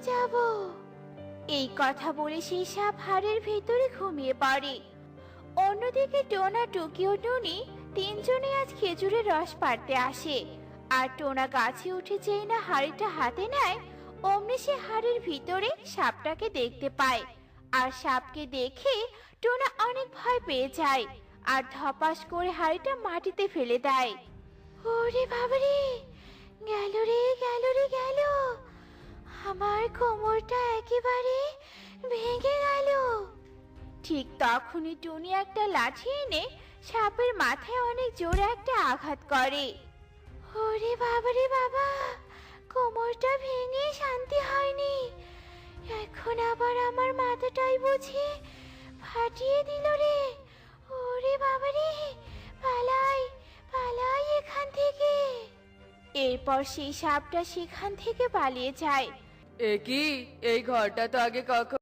যাব। এই কথা বলে সেই সাপ হাড়ের ভেতরে ঘুমিয়ে পড়ে। অন্যদিকে টোনা, টুকি ও টুনি তিনজনে আজ খেজুরের রস পাড়তে আসে। আর টোনা গাছে উঠে যেই না হাড়িটা হাতে নেয়, অমনি সে হাড়ির ভিতরে সাপটাকে দেখতে পায়। আর সাপকে দেখে টোনা অনেক ভয় পেয়ে যায় আর ধপাস করে হাড়িটা মাটিতে ফেলে দেয়। ওরে বাবারে, গেল রে, গেল রে, গেল! আমার কোমরটা একেবারে ভেঙে গেল। ঠিক তখনই টুনি একটা লাঠি এনে সাপের মাথায় অনেক জোরে একটা আঘাত করে। ওরে বাবারে বাবা, কোমরটা ভেঙে শান্তি হয়নি। এখন আবার আমার মাথাটাই বুঝি ফাটিয়ে দিল রে। ওরে বাবারে, পালাই, পালাই এখান থেকে। এরপর সেই সাপটা সেখান থেকে পালিয়ে যায়। এ কি? এই ঘরটা তো আগে কখনো